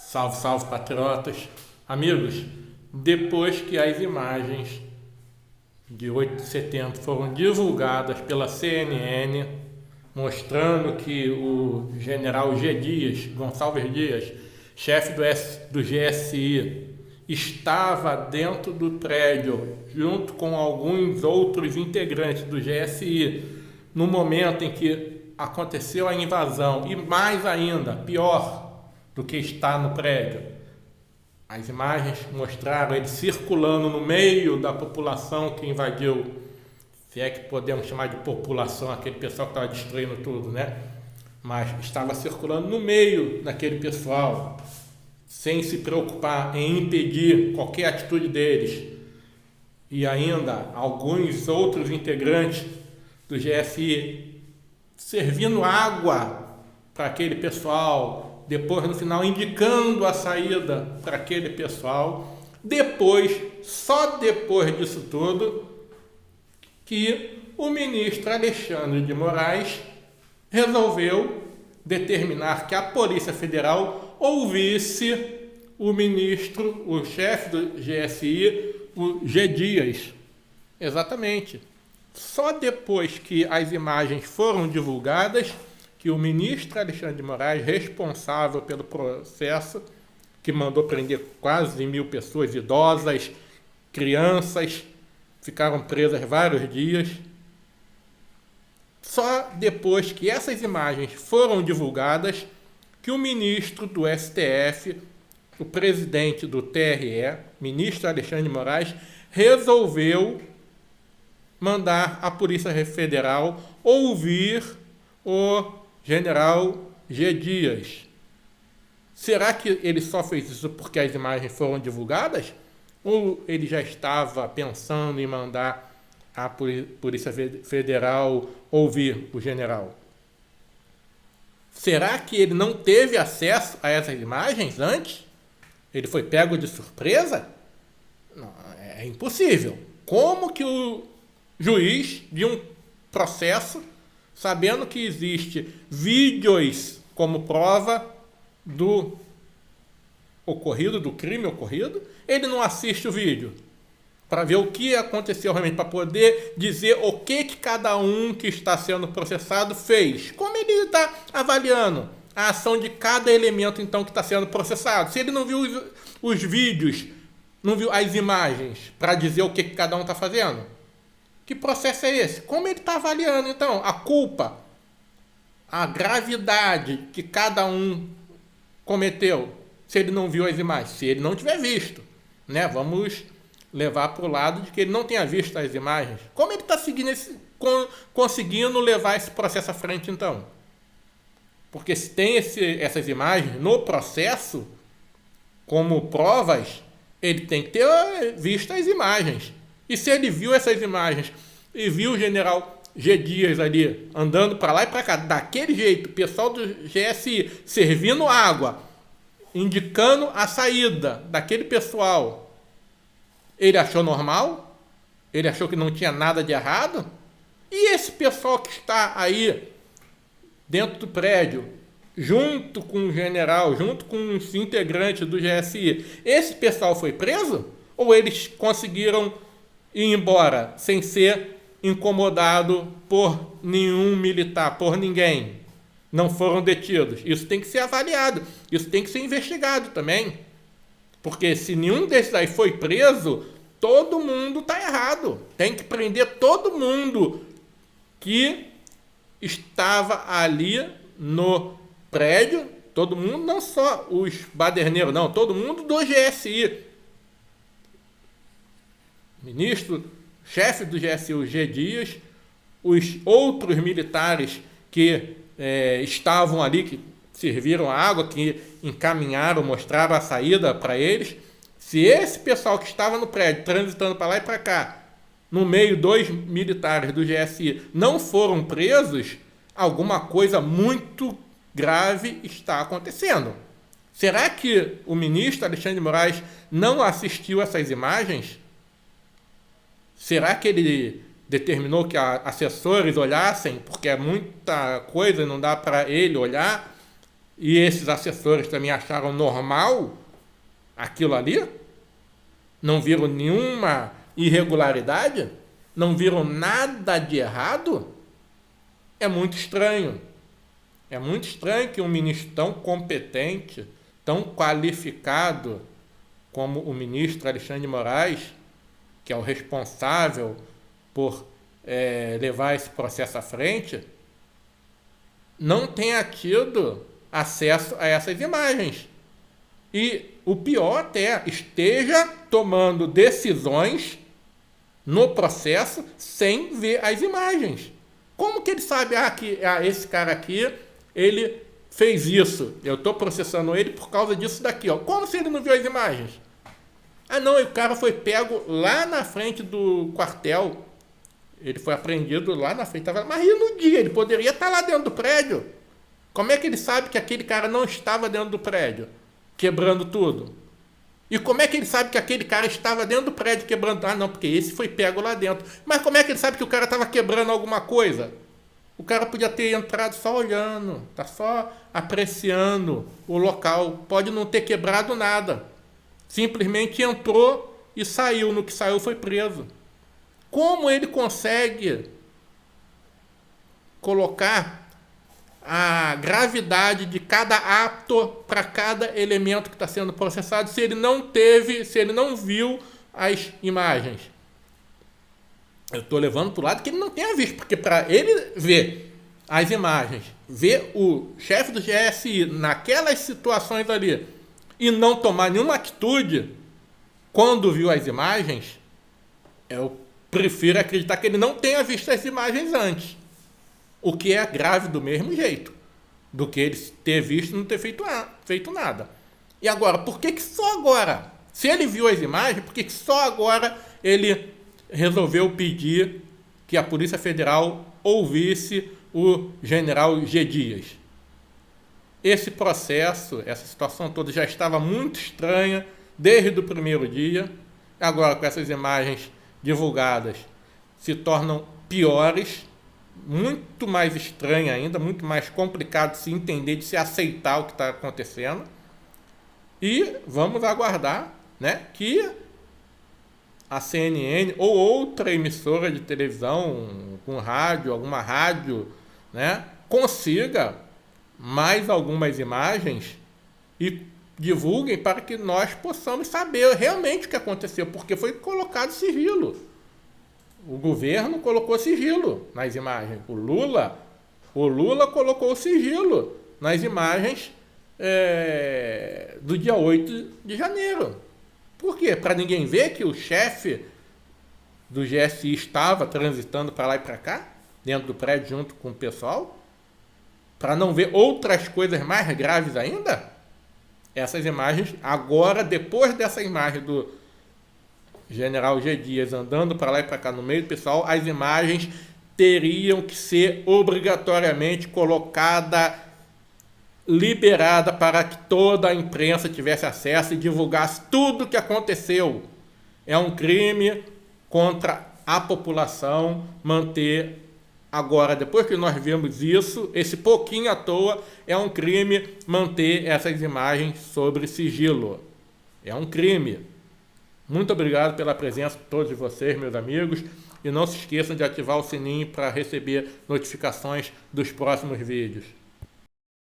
Salve, salve, patriotas. Amigos, depois que as imagens de 8 de setembro foram divulgadas pela CNN, mostrando que o general Gonçalves Dias, chefe do GSI, estava dentro do prédio, junto com alguns outros integrantes do GSI, no momento em que aconteceu a invasão, e mais ainda, pior do que está no prédio. As imagens mostraram ele circulando no meio da população que invadiu, se é que podemos chamar de população, aquele pessoal que estava destruindo tudo, né? Mas estava circulando no meio daquele pessoal, sem se preocupar em impedir qualquer atitude deles. E ainda alguns outros integrantes do GSI servindo água para aquele pessoal, depois no final indicando a saída para aquele pessoal. Só depois disso tudo, que o ministro Alexandre de Moraes resolveu determinar que a Polícia Federal ouvisse o ministro, o chefe do GSI, o G. Dias. Exatamente. Só depois que as imagens foram divulgadas, que o ministro Alexandre de Moraes, responsável pelo processo, que mandou prender quase 1.000 pessoas, idosas, crianças, ficaram presas vários dias. Só depois que essas imagens foram divulgadas, que o ministro do STF, o presidente do TRE, ministro Alexandre de Moraes, resolveu mandar a Polícia Federal ouvir o general G. Dias. Será que ele só fez isso porque as imagens foram divulgadas? Ou ele já estava pensando em mandar a Polícia Federal ouvir o general? Será que ele não teve acesso a essas imagens antes? Ele foi pego de surpresa? Não, é impossível. Como que o juiz de um processo, sabendo que existe vídeos como prova do crime ocorrido, ele não assiste o vídeo para ver o que aconteceu realmente, para poder dizer o que cada um que está sendo processado fez? Como ele está avaliando a ação de cada elemento, então, que está sendo processado? Se ele não viu os vídeos, não viu as imagens para dizer o que cada um está fazendo, que processo é esse? Como ele está avaliando, então, a culpa, a gravidade que cada um cometeu, se ele não viu as imagens? Se ele não tiver visto, né? Vamos levar para o lado de que ele não tenha visto as imagens. Como ele está conseguindo levar esse processo à frente, então? Porque se tem essas imagens no processo, como provas, ele tem que ter visto as imagens. E se ele viu essas imagens e viu o general G. Dias ali andando para lá e para cá, daquele jeito, o pessoal do GSI servindo água, indicando a saída daquele pessoal, ele achou normal? Ele achou que não tinha nada de errado? E esse pessoal que está aí dentro do prédio, junto com o general, junto com os integrantes do GSI, esse pessoal foi preso? Ou eles conseguiram ir embora sem ser incomodado por nenhum militar, por ninguém? Não foram detidos. Isso tem que ser avaliado, isso tem que ser investigado também. Porque se nenhum desses aí foi preso, todo mundo está errado. Tem que prender todo mundo que estava ali no prédio, todo mundo, não só os baderneiros, não, todo mundo do GSI. Ministro, chefe do GSI, o G. Dias, os outros militares que estavam ali, que serviram a água, que encaminharam, mostraram a saída para eles. Se esse pessoal que estava no prédio, transitando para lá e para cá, no meio dos militares do GSI, não foram presos, alguma coisa muito grave está acontecendo. Será que o ministro Alexandre de Moraes não assistiu essas imagens? Será que ele determinou que assessores olhassem, porque é muita coisa e não dá para ele olhar? E esses assessores também acharam normal aquilo ali? Não viram nenhuma irregularidade? Não viram nada de errado? É muito estranho. É muito estranho que um ministro tão competente, tão qualificado como o ministro Alexandre de Moraes, que é o responsável por levar esse processo à frente, não tenha tido acesso a essas imagens. E o pior até, esteja tomando decisões no processo sem ver as imagens. Como que ele sabe que esse cara aqui, ele fez isso, eu estou processando ele por causa disso daqui, ó. Como se ele não viu as imagens? Não, o cara foi pego lá na frente do quartel, ele foi apreendido lá na frente, mas e no dia? Ele poderia estar lá dentro do prédio. Como é que ele sabe que aquele cara não estava dentro do prédio, quebrando tudo? E como é que ele sabe que aquele cara estava dentro do prédio quebrando? Não, porque esse foi pego lá dentro. Mas como é que ele sabe que o cara estava quebrando alguma coisa? O cara podia ter entrado só olhando, tá só apreciando o local, pode não ter quebrado nada. Simplesmente entrou e saiu, no que saiu foi preso. Como ele consegue colocar a gravidade de cada ato para cada elemento que está sendo processado se ele não viu as imagens? Eu estou levando para o lado que ele não tenha visto, porque para ele ver as imagens, ver o chefe do GSI naquelas situações ali e não tomar nenhuma atitude quando viu as imagens, eu prefiro acreditar que ele não tenha visto as imagens antes. O que é grave do mesmo jeito, do que ele ter visto e não ter feito nada. E agora, por que só agora? Se ele viu as imagens, por que só agora ele resolveu pedir que a Polícia Federal ouvisse o general G. Dias? Esse processo, essa situação toda já estava muito estranha desde o primeiro dia. Agora, com essas imagens divulgadas, se tornam piores, muito mais estranho ainda, muito mais complicado de se entender, de se aceitar o que está acontecendo. E vamos aguardar, né, que a CNN ou outra emissora de televisão, com rádio, alguma rádio, né, consiga mais algumas imagens e divulguem para que nós possamos saber realmente o que aconteceu, porque foi colocado sigilo. O governo colocou sigilo nas imagens. O Lula colocou sigilo nas imagens do dia 8 de janeiro. Por quê? Para ninguém ver que o chefe do GSI estava transitando para lá e para cá, dentro do prédio junto com o pessoal? Para não ver outras coisas mais graves ainda? Essas imagens, agora, depois dessa imagem do general G. Dias andando para lá e para cá no meio do pessoal, as imagens teriam que ser obrigatoriamente colocada, liberada, para que toda a imprensa tivesse acesso e divulgasse tudo o que aconteceu. É um crime contra a população manter, agora, depois que nós vimos isso, esse pouquinho à toa, é um crime manter essas imagens sobre sigilo. É um crime. Muito obrigado pela presença de todos vocês, meus amigos. E não se esqueçam de ativar o sininho para receber notificações dos próximos vídeos.